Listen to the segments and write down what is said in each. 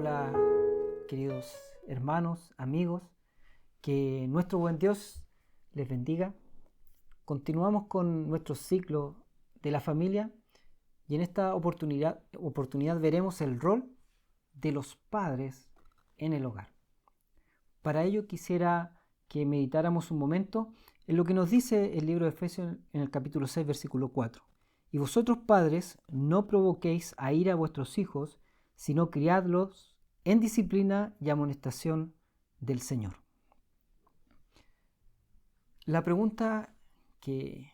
Hola, queridos hermanos, amigos, que nuestro buen Dios les bendiga. Continuamos con nuestro ciclo de la familia y en esta oportunidad veremos el rol de los padres en el hogar. Para ello quisiera que meditáramos un momento en lo que nos dice el libro de Efesios en el capítulo 6, versículo 4. Y vosotros padres no provoquéis a ira a vuestros hijos, sino criadlos en disciplina y amonestación del Señor. La pregunta que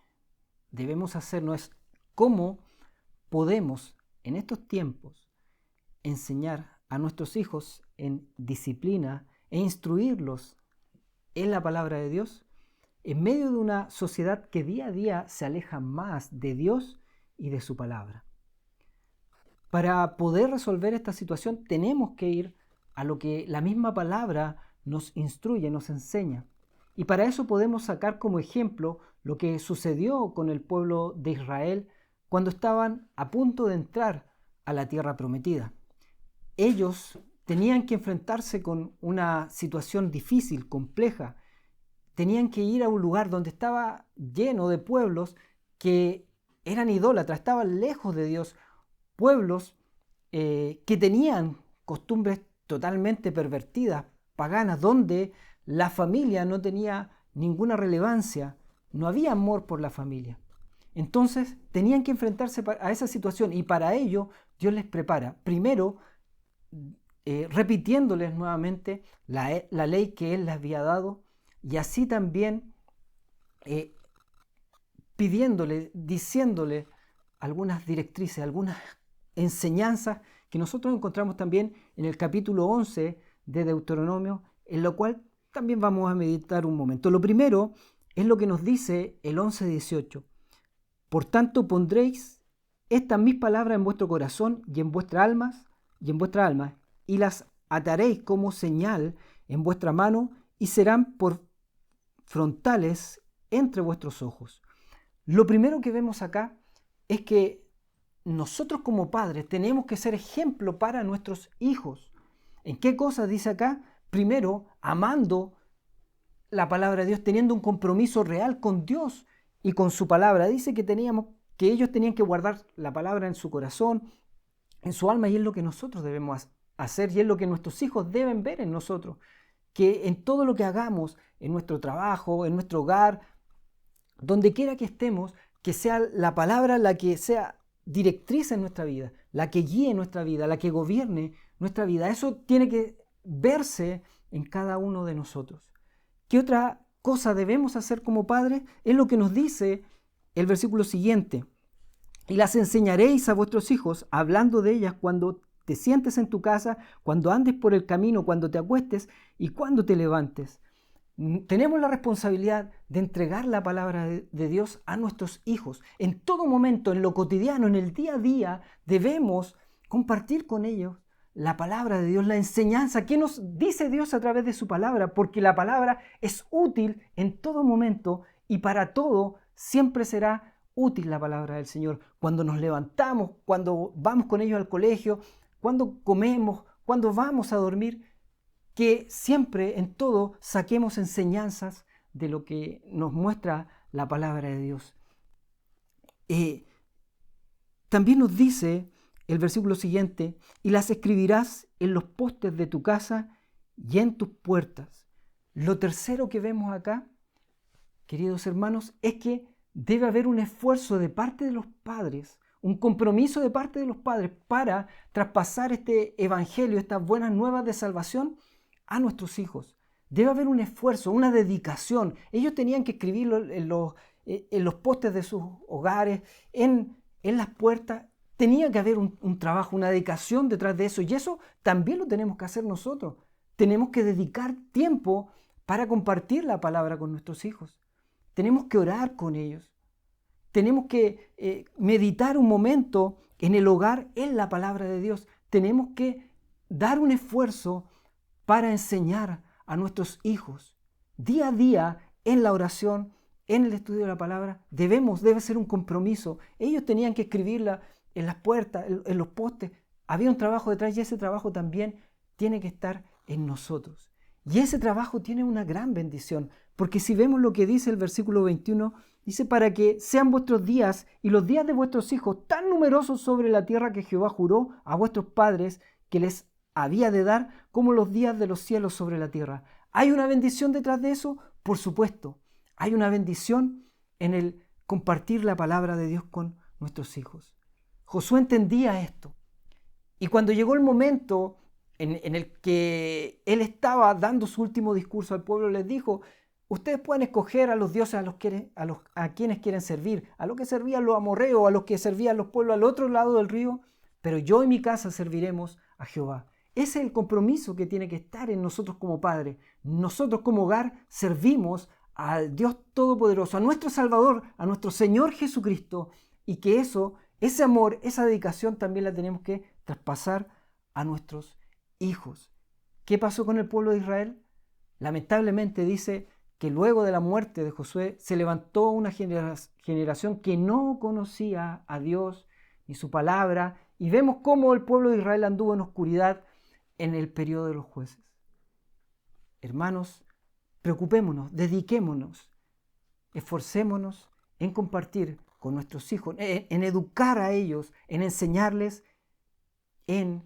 debemos hacernos es ¿cómo podemos en estos tiempos enseñar a nuestros hijos en disciplina e instruirlos en la palabra de Dios en medio de una sociedad que día a día se aleja más de Dios y de su palabra? Para poder resolver esta situación tenemos que ir a lo que la misma palabra nos instruye, nos enseña. Y para eso podemos sacar como ejemplo lo que sucedió con el pueblo de Israel cuando estaban a punto de entrar a la tierra prometida. Ellos tenían que enfrentarse con una situación difícil, compleja. Tenían que ir a un lugar donde estaba lleno de pueblos que eran idólatras, estaban lejos de Dios, pueblos que tenían costumbres totalmente pervertidas, paganas, donde la familia no tenía ninguna relevancia, no había amor por la familia. Entonces tenían que enfrentarse a esa situación y para ello Dios les prepara, primero repitiéndoles nuevamente la ley que Él les había dado y así también pidiéndole, diciéndole algunas directrices, algunas enseñanzas que nosotros encontramos también en el capítulo 11 de Deuteronomio, en lo cual también vamos a meditar un momento. Lo primero es lo que nos dice el 11:18. Por tanto pondréis estas mis palabras en vuestro corazón y en vuestras almas, y las ataréis como señal en vuestra mano y serán por frontales entre vuestros ojos. Lo primero que vemos acá es que nosotros como padres tenemos que ser ejemplo para nuestros hijos. ¿En qué cosas dice acá? Primero, amando la palabra de Dios, teniendo un compromiso real con Dios y con su palabra. Dice que ellos tenían que guardar la palabra en su corazón, en su alma, y es lo que nosotros debemos hacer y es lo que nuestros hijos deben ver en nosotros. Que en todo lo que hagamos, en nuestro trabajo, en nuestro hogar, donde quiera que estemos, que sea la palabra la que sea directriz en nuestra vida, la que guíe nuestra vida, la que gobierne nuestra vida. Eso tiene que verse en cada uno de nosotros. ¿Qué otra cosa debemos hacer como padres? Es lo que nos dice el versículo siguiente. Y las enseñaréis a vuestros hijos, hablando de ellas cuando te sientes en tu casa, cuando andes por el camino, cuando te acuestes y cuando te levantes. Tenemos la responsabilidad de entregar la palabra de Dios a nuestros hijos. En todo momento, en lo cotidiano, en el día a día, debemos compartir con ellos la palabra de Dios, la enseñanza. ¿Qué nos dice Dios a través de su palabra? Porque la palabra es útil en todo momento y para todo siempre será útil la palabra del Señor. Cuando nos levantamos, cuando vamos con ellos al colegio, cuando comemos, cuando vamos a dormir, que siempre en todo saquemos enseñanzas de lo que nos muestra la palabra de Dios. También nos dice el versículo siguiente, y las escribirás en los postes de tu casa y en tus puertas. Lo tercero que vemos acá, queridos hermanos, es que debe haber un esfuerzo de parte de los padres, un compromiso de parte de los padres para traspasar este evangelio, estas buenas nuevas de salvación a nuestros hijos. Debe haber un esfuerzo, una dedicación. Ellos tenían que escribirlo en los postes de sus hogares, en las puertas. Tenía que haber un trabajo, una dedicación detrás de eso. Y eso también lo tenemos que hacer nosotros. Tenemos que dedicar tiempo para compartir la palabra con nuestros hijos. Tenemos que orar con ellos. Tenemos que meditar un momento en el hogar, en la palabra de Dios. Tenemos que dar un esfuerzo para enseñar a nuestros hijos día a día en la oración, en el estudio de la palabra. Debe ser un compromiso. Ellos tenían que escribirla en las puertas, en los postes. Había un trabajo detrás y ese trabajo también tiene que estar en nosotros. Y ese trabajo tiene una gran bendición, porque si vemos lo que dice el versículo 21, dice, para que sean vuestros días y los días de vuestros hijos tan numerosos sobre la tierra que Jehová juró a vuestros padres que les había de dar, como los días de los cielos sobre la tierra. ¿Hay una bendición detrás de eso? Por supuesto. Hay una bendición en el compartir la palabra de Dios con nuestros hijos. Josué entendía esto. Y cuando llegó el momento en el que él estaba dando su último discurso al pueblo, les dijo, ustedes pueden escoger a los dioses a quienes quieren servir, a los que servían los amorreos, a los que servían los pueblos al otro lado del río, pero yo y mi casa serviremos a Jehová. Ese es el compromiso que tiene que estar en nosotros como padres. Nosotros como hogar servimos al Dios Todopoderoso, a nuestro Salvador, a nuestro Señor Jesucristo, y que ese amor, esa dedicación también la tenemos que traspasar a nuestros hijos. ¿Qué pasó con el pueblo de Israel? Lamentablemente dice que luego de la muerte de Josué se levantó una generación que no conocía a Dios ni su palabra, y vemos cómo el pueblo de Israel anduvo en oscuridad en el periodo de los jueces. Hermanos, preocupémonos, dediquémonos, esforcémonos en compartir con nuestros hijos, en educar a ellos, en enseñarles en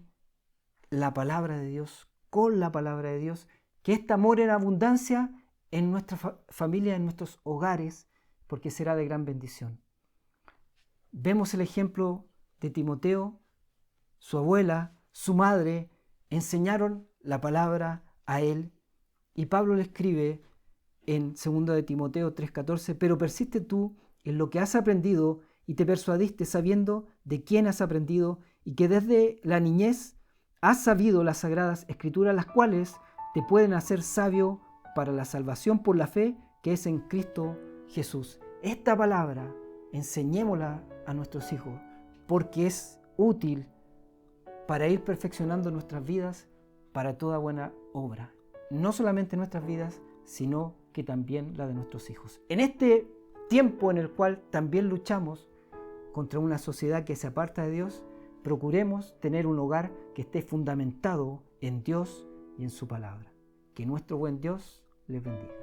la palabra de Dios, con la palabra de Dios, que este amor en abundancia en nuestra familia, en nuestros hogares, porque será de gran bendición. Vemos el ejemplo de Timoteo, su abuela, su madre, enseñaron la palabra a él, y Pablo le escribe en 2 de Timoteo 3:14, pero persiste tú en lo que has aprendido y te persuadiste sabiendo de quién has aprendido y que desde la niñez has sabido las sagradas escrituras, las cuales te pueden hacer sabio para la salvación por la fe que es en Cristo Jesús. Esta palabra enseñémosla a nuestros hijos porque es útil para ir perfeccionando nuestras vidas para toda buena obra. No solamente nuestras vidas, sino que también la de nuestros hijos. En este tiempo en el cual también luchamos contra una sociedad que se aparta de Dios, procuremos tener un hogar que esté fundamentado en Dios y en su palabra. Que nuestro buen Dios les bendiga.